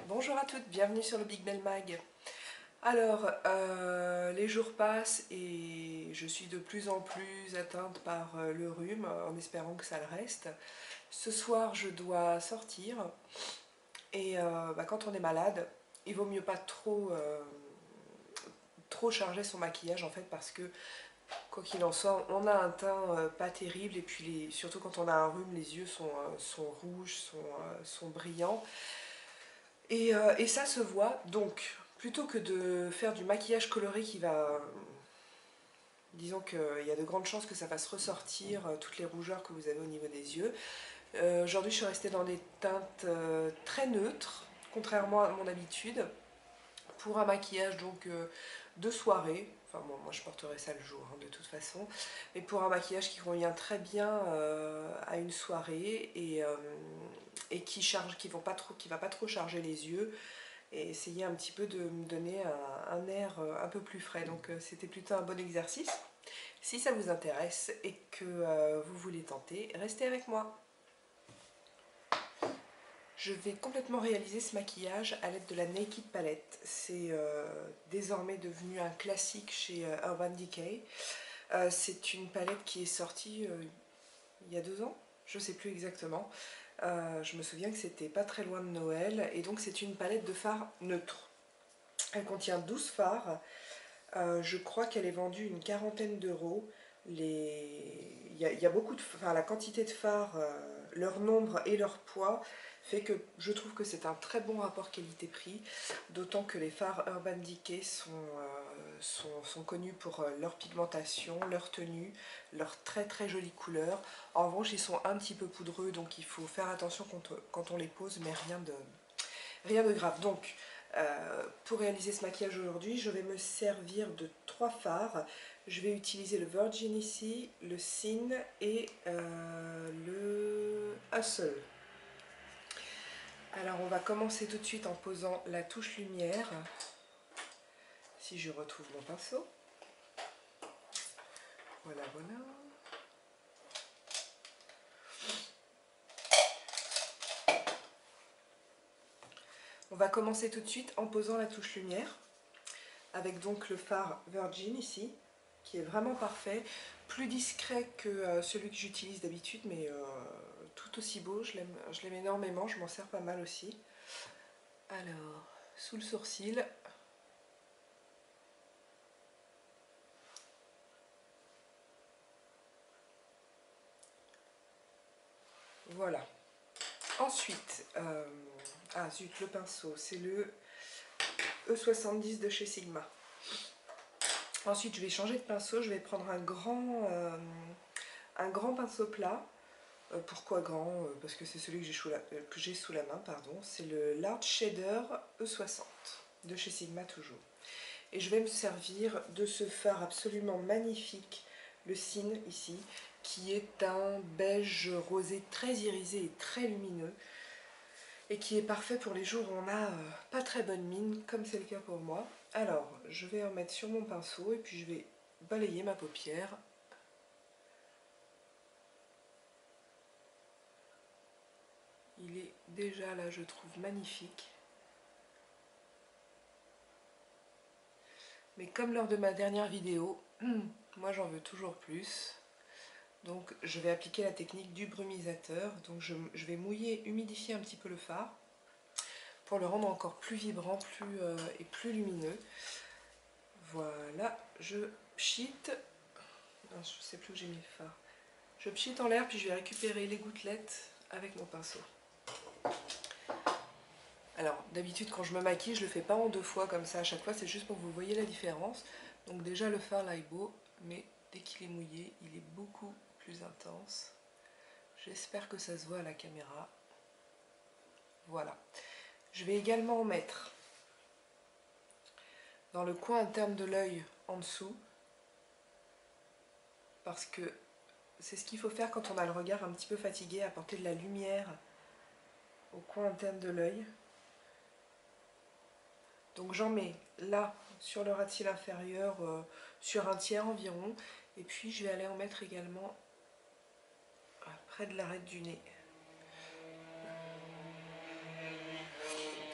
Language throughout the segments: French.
Bonjour à toutes, bienvenue sur le Big Bell Mag. Alors, les jours passent et je suis de plus en plus atteinte par le rhume, en espérant que ça le reste. Ce soir, je dois sortir et quand on est malade, il vaut mieux pas trop charger son maquillage en fait parce que, quoi qu'il en soit, on a un teint pas terrible et puis surtout quand on a un rhume, les yeux sont rouges, sont brillants. Et ça se voit, donc plutôt que de faire du maquillage coloré qui va... Disons qu'il y a de grandes chances que ça fasse ressortir toutes les rougeurs que vous avez au niveau des yeux. Aujourd'hui je suis restée dans des teintes très neutres, contrairement à mon habitude, pour un maquillage donc de soirée. Enfin bon, moi je porterai ça le jour hein, de toute façon, mais pour un maquillage qui convient très bien à une soirée et qui va pas trop charger les yeux et essayer un petit peu de me donner un air un peu plus frais. Donc c'était plutôt un bon exercice. Si ça vous intéresse et que vous voulez tenter, restez avec moi. Je vais complètement réaliser ce maquillage à l'aide de la Naked Palette. C'est désormais devenu un classique chez Urban Decay. C'est une palette qui est sortie il y a 2 ans, je ne sais plus exactement. Je me souviens que c'était pas très loin de Noël et donc c'est une palette de fards neutre. Elle contient 12 fards. Je crois qu'elle est vendue une quarantaine d'euros. Il y a beaucoup de... Enfin, la quantité de fards, leur nombre et leur poids fait que je trouve que c'est un très bon rapport qualité-prix, d'autant que les fards Urban Decay sont connus pour leur pigmentation, leur tenue, leur très très jolie couleur. En revanche, ils sont un petit peu poudreux, donc il faut faire attention quand on les pose, mais rien de grave. Donc, pour réaliser ce maquillage aujourd'hui, je vais me servir de 3 fards. Je vais utiliser le Virgin ici, le Sin et le Hustle. Alors on va commencer tout de suite en posant la touche lumière. Si je retrouve mon pinceau. Voilà, voilà. On va commencer tout de suite en posant la touche lumière, avec donc le fard Virgin ici, qui est vraiment parfait, plus discret que celui que j'utilise d'habitude, mais tout aussi beau, je l'aime énormément, je m'en sers pas mal aussi. Alors, sous le sourcil, voilà. Ensuite, ah zut, le pinceau, c'est le E70 de chez Sigma. Ensuite, je vais changer de pinceau, je vais prendre un grand pinceau plat. Pourquoi grand? Parce que c'est celui que j'ai sous la main, pardon. C'est le Large Shader E60 de chez Sigma toujours. Et je vais me servir de ce fard absolument magnifique, le Sin ici, qui est un beige rosé très irisé et très lumineux, et qui est parfait pour les jours où on n'a pas très bonne mine, comme c'est le cas pour moi. Alors, je vais en mettre sur mon pinceau et puis je vais balayer ma paupière. Il est déjà là, je trouve, magnifique. Mais comme lors de ma dernière vidéo, moi j'en veux toujours plus. Donc je vais appliquer la technique du brumisateur. Donc je vais mouiller, humidifier un petit peu le fard pour le rendre encore plus vibrant et plus lumineux. Voilà, je pchite. Non, je ne sais plus où j'ai mis le fard. Je pchite en l'air puis je vais récupérer les gouttelettes avec mon pinceau. Alors d'habitude quand je me maquille, je le fais pas en 2 fois comme ça à chaque fois, c'est juste pour que vous voyez la différence. Donc déjà le fard là est beau, mais dès qu'il est mouillé, il est beaucoup plus intense. J'espère que ça se voit à la caméra. Voilà. Je vais également en mettre dans le coin interne de l'œil en dessous, parce que c'est ce qu'il faut faire quand on a le regard un petit peu fatigué, apporter de la lumière au coin interne de l'œil. Donc j'en mets là sur le ras de cils inférieur, sur un tiers environ, et puis je vais aller en mettre également près de l'arête du nez.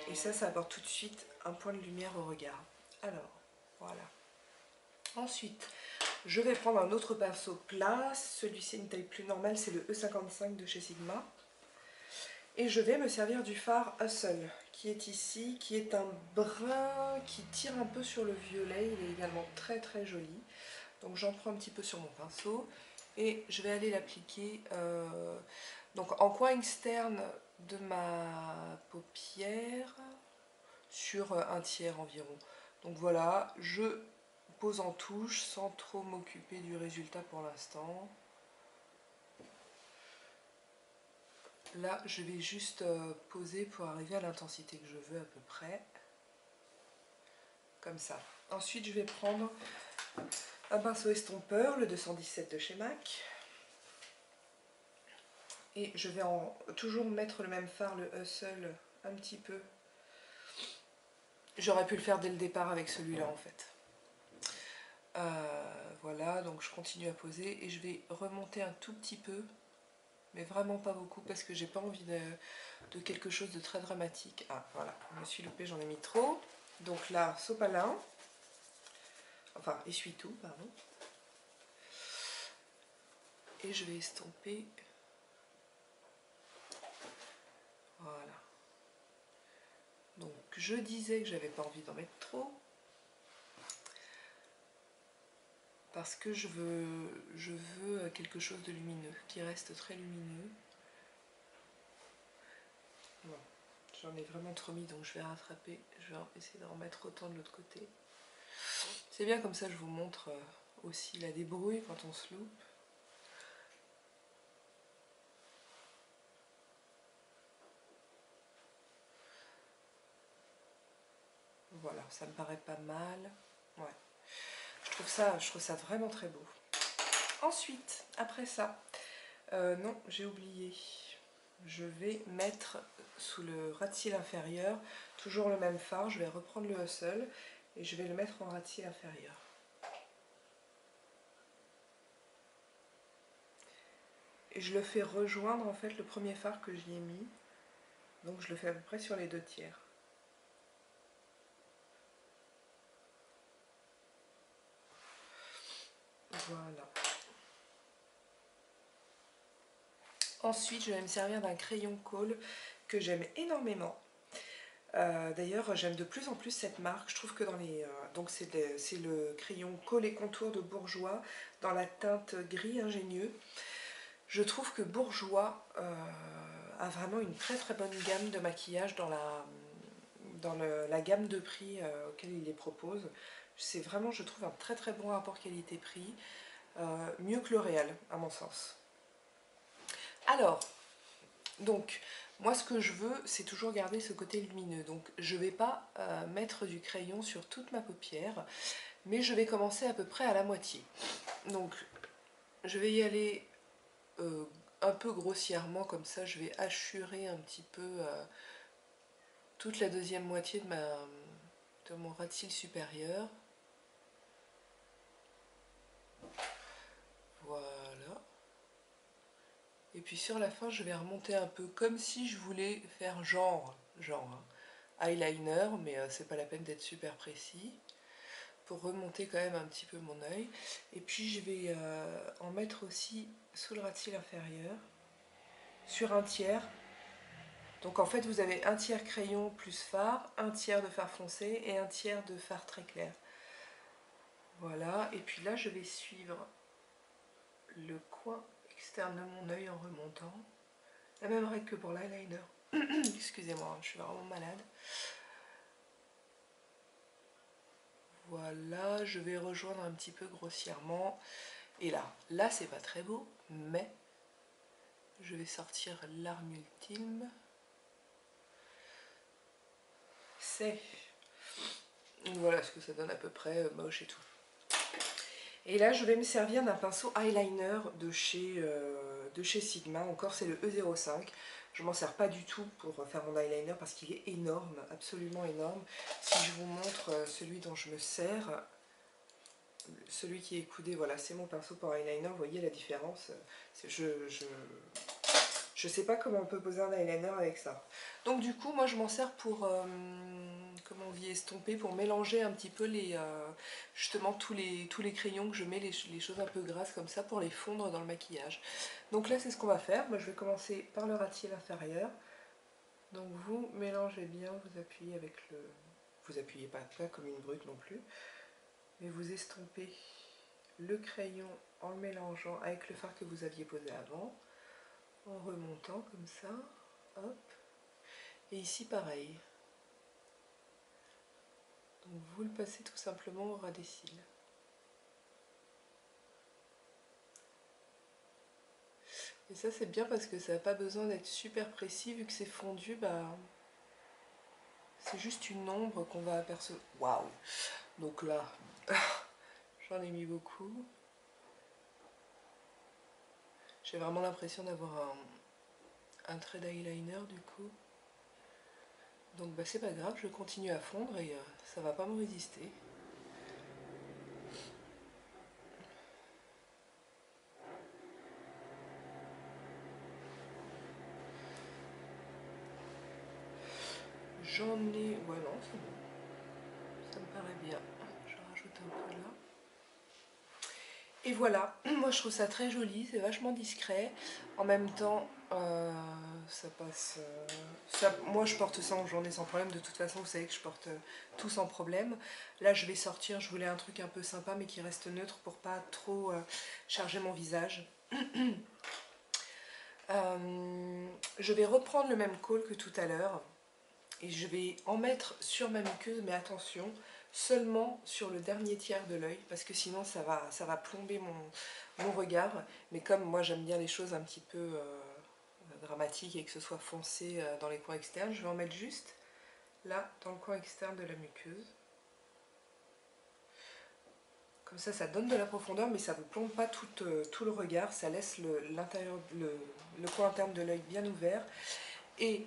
Et ça apporte tout de suite un point de lumière au regard. Alors, voilà. Ensuite, je vais prendre un autre pinceau plat. Celui-ci, une taille plus normale, c'est le E55 de chez Sigma. Et je vais me servir du fard Hustle, qui est ici, qui est un brun qui tire un peu sur le violet. Il est également très très joli. Donc j'en prends un petit peu sur mon pinceau et je vais aller l'appliquer donc en coin externe de ma paupière sur un tiers environ. Donc voilà, je pose en touche sans trop m'occuper du résultat pour l'instant. Là, je vais juste poser pour arriver à l'intensité que je veux à peu près. Comme ça. Ensuite, je vais prendre un pinceau estompeur, le 217 de chez MAC. Et je vais toujours mettre le même fard, le Hustle, un petit peu. J'aurais pu le faire dès le départ avec celui-là en fait. Voilà, donc je continue à poser et je vais remonter un tout petit peu, mais vraiment pas beaucoup parce que j'ai pas envie de quelque chose de très dramatique. Ah voilà, je me suis loupée, j'en ai mis trop. Donc là, sopalin, enfin essuie-tout, pardon. Et je vais estomper. Voilà. Donc je disais que j'avais pas envie d'en mettre trop. Parce que je veux quelque chose de lumineux, qui reste très lumineux. Bon, j'en ai vraiment trop mis, donc je vais rattraper. Je vais essayer d'en remettre autant de l'autre côté. C'est bien comme ça, je vous montre aussi la débrouille quand on se loupe. Voilà, ça me paraît pas mal. Ouais. Je trouve ça vraiment très beau. Ensuite, après ça, non, j'ai oublié. Je vais mettre sous le ras de cils inférieur, toujours le même fard, je vais reprendre le Hustle et je vais le mettre en ras de cils inférieur. Et je le fais rejoindre en fait le premier fard que j'y ai mis, donc je le fais à peu près sur les 2/3. Voilà. Ensuite, je vais me servir d'un crayon Kohl que j'aime énormément. D'ailleurs, j'aime de plus en plus cette marque. Je trouve que dans les... donc c'est le crayon Kohl et contour de Bourjois dans la teinte gris ingénieux. Je trouve que Bourjois a vraiment une très très bonne gamme de maquillage dans la gamme de prix auquel il les propose. C'est vraiment, je trouve, un très très bon rapport qualité-prix. Mieux que L'Oréal, à mon sens. Alors, donc, moi ce que je veux, c'est toujours garder ce côté lumineux. Donc, je ne vais pas mettre du crayon sur toute ma paupière, mais je vais commencer à peu près à la moitié. Donc, je vais y aller un peu grossièrement, comme ça, je vais hachurer un petit peu toute la deuxième moitié de mon ras de cils supérieur. Voilà. Et puis sur la fin, je vais remonter un peu comme si je voulais faire genre eyeliner, mais c'est pas la peine d'être super précis, pour remonter quand même un petit peu mon œil. Et puis je vais en mettre aussi sous le ras de cils inférieur, sur un tiers. Donc en fait, vous avez un tiers crayon plus fard, un tiers de fard foncé et un tiers de fard très clair. Voilà, et puis là, je vais suivre le coin externe de mon œil en remontant. La même règle que pour l'eyeliner. Excusez-moi, je suis vraiment malade. Voilà, je vais rejoindre un petit peu grossièrement. Et là c'est pas très beau, mais je vais sortir l'arme ultime. C'est... Voilà ce que ça donne à peu près, moche et tout. Et là, je vais me servir d'un pinceau eyeliner de chez Sigma. Encore, c'est le E05. Je m'en sers pas du tout pour faire mon eyeliner parce qu'il est énorme, absolument énorme. Si je vous montre celui dont je me sers, celui qui est coudé, voilà, c'est mon pinceau pour eyeliner. Vous voyez la différence. Je Je sais pas comment on peut poser un eyeliner avec ça. Donc du coup, moi je m'en sers pour, comment on dit, estomper, pour mélanger un petit peu les, justement tous les crayons que je mets, les choses un peu grasses comme ça, pour les fondre dans le maquillage. Donc là c'est ce qu'on va faire. Moi je vais commencer par le ras de cils inférieur. Donc vous mélangez bien, vous appuyez avec le... Vous appuyez pas comme une brute non plus, mais vous estompez le crayon en le mélangeant avec le fard que vous aviez posé avant, en remontant comme ça, hop, et ici pareil. Donc vous le passez tout simplement au ras des cils. Et ça c'est bien parce que ça n'a pas besoin d'être super précis, vu que c'est fondu, bah, c'est juste une ombre qu'on va apercevoir. Waouh! Donc là, j'en ai mis beaucoup. J'ai vraiment l'impression d'avoir un trait d'eyeliner du coup. Donc bah, c'est pas grave, je continue à fondre et ça va pas me résister. J'en ai... Ouais non, c'est bon. Ça me paraît bien. Je rajoute un peu là. Et voilà, moi je trouve ça très joli, c'est vachement discret. En même temps, ça passe... moi je porte ça en journée sans problème. De toute façon, vous savez que je porte tout sans problème. Là je vais sortir, je voulais un truc un peu sympa mais qui reste neutre pour pas trop charger mon visage. Je vais reprendre le même col que tout à l'heure. Et je vais en mettre sur ma muqueuse, mais attention, seulement sur le dernier tiers de l'œil, parce que sinon ça va plomber mon regard. Mais comme moi j'aime bien les choses un petit peu dramatiques et que ce soit foncé dans les coins externes, je vais en mettre juste là, dans le coin externe de la muqueuse. Comme ça donne de la profondeur, mais ça ne vous plombe pas tout le regard, ça laisse l'intérieur, le coin interne de l'œil bien ouvert. Et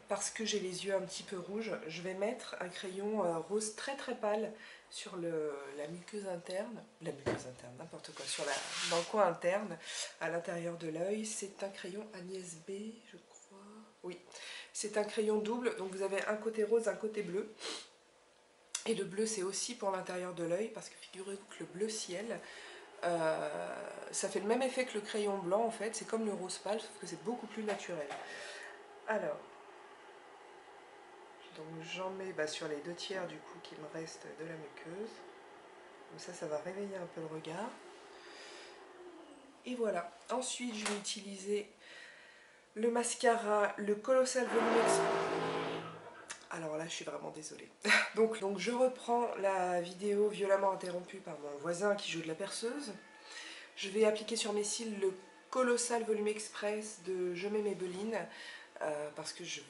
parce que j'ai les yeux un petit peu rouges, je vais mettre un crayon rose très très pâle sur la muqueuse interne, n'importe quoi, dans le coin interne, à l'intérieur de l'œil. C'est un crayon Agnès B, je crois. Oui, c'est un crayon double, donc vous avez un côté rose, un côté bleu. Et le bleu, c'est aussi pour l'intérieur de l'œil, parce que figurez-vous que le bleu ciel, ça fait le même effet que le crayon blanc en fait, c'est comme le rose pâle, sauf que c'est beaucoup plus naturel. Alors, donc j'en mets sur les 2 tiers du coup qui me reste de la muqueuse. Comme ça va réveiller un peu le regard. Et voilà. Ensuite, je vais utiliser le mascara, le Colossal Volume Express. Alors là, je suis vraiment désolée. donc je reprends la vidéo violemment interrompue par mon voisin qui joue de la perceuse. Je vais appliquer sur mes cils le Colossal Volume Express de Je mets Maybelline. Parce que je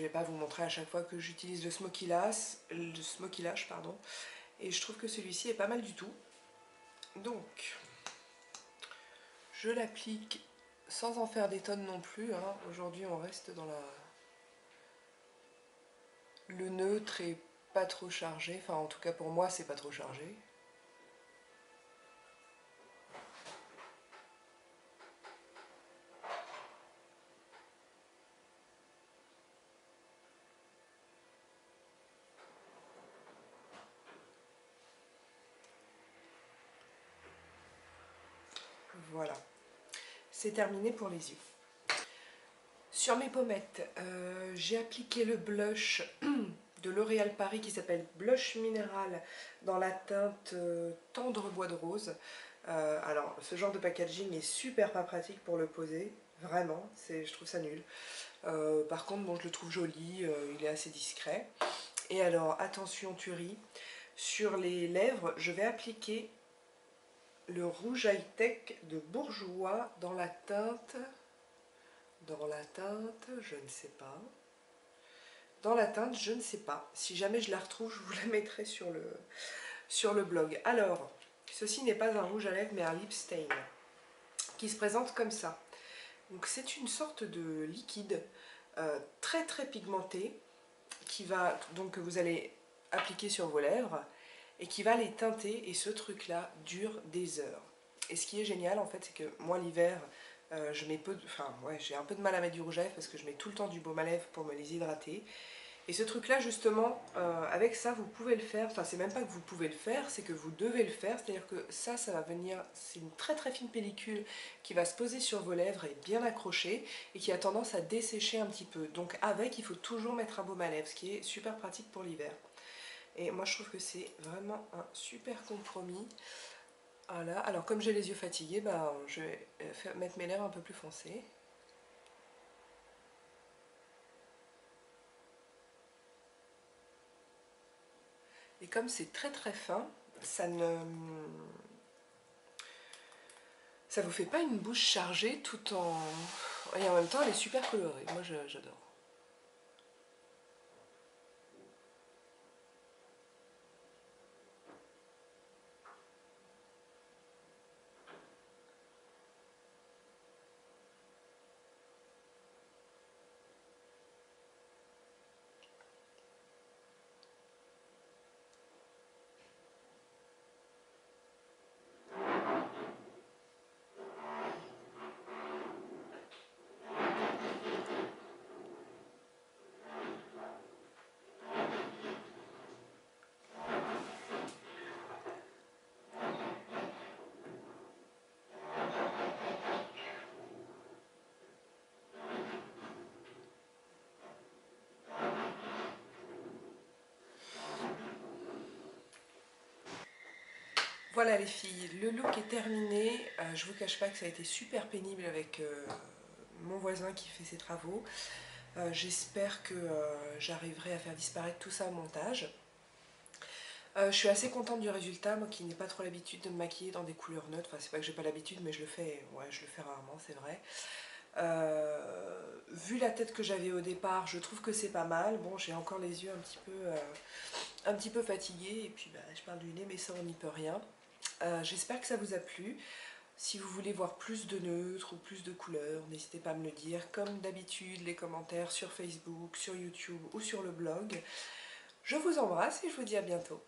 vais pas vous montrer à chaque fois que j'utilise le Smoky Lash, pardon, et je trouve que celui-ci est pas mal du tout. Donc, je l'applique sans en faire des tonnes non plus, hein. Aujourd'hui, on reste dans le neutre et pas trop chargé. Enfin, en tout cas pour moi, c'est pas trop chargé. Voilà, c'est terminé pour les yeux. Sur mes pommettes, j'ai appliqué le blush de L'Oréal Paris qui s'appelle Blush Minéral dans la teinte Tendre Bois de Rose. Alors, ce genre de packaging est super pas pratique pour le poser, vraiment, je trouve ça nul. Par contre, bon, je le trouve joli, il est assez discret. Et alors, attention tuerie, sur les lèvres, je vais appliquer le rouge high-tech de Bourjois dans la teinte, je ne sais pas. Dans la teinte, je ne sais pas. Si jamais je la retrouve, je vous la mettrai sur le blog. Alors, ceci n'est pas un rouge à lèvres, mais un lip stain, qui se présente comme ça. Donc c'est une sorte de liquide très très pigmenté, que vous allez appliquer sur vos lèvres, et qui va les teinter, et ce truc-là dure des heures. Et ce qui est génial, en fait, c'est que moi, l'hiver, j'ai un peu de mal à mettre du rouge à lèvres parce que je mets tout le temps du baume à lèvres pour me les hydrater. Et ce truc là justement, avec ça vous pouvez le faire, enfin c'est même pas que vous pouvez le faire, c'est que vous devez le faire, c'est à dire que ça va venir, c'est une très très fine pellicule qui va se poser sur vos lèvres et bien accrocher et qui a tendance à dessécher un petit peu, donc avec il faut toujours mettre un baume à lèvres, ce qui est super pratique pour l'hiver. Et moi je trouve que c'est vraiment un super compromis. Voilà, alors comme j'ai les yeux fatigués, je vais mettre mes lèvres un peu plus foncées. Et comme c'est très très fin, ça vous fait pas une bouche chargée tout en... Et en même temps elle est super colorée, moi j'adore. Voilà les filles, le look est terminé. Je vous cache pas que ça a été super pénible avec mon voisin qui fait ses travaux. J'espère que j'arriverai à faire disparaître tout ça au montage. Je suis assez contente du résultat, moi qui n'ai pas trop l'habitude de me maquiller dans des couleurs neutres. Enfin c'est pas que j'ai pas l'habitude mais je le fais rarement, c'est vrai. Vu la tête que j'avais au départ, je trouve que c'est pas mal. Bon, j'ai encore les yeux un petit peu fatigués et puis je parle du nez mais ça on n'y peut rien. J'espère que ça vous a plu. Si vous voulez voir plus de neutres ou plus de couleurs, n'hésitez pas à me le dire. Comme d'habitude, les commentaires sur Facebook, sur YouTube ou sur le blog. Je vous embrasse et je vous dis à bientôt.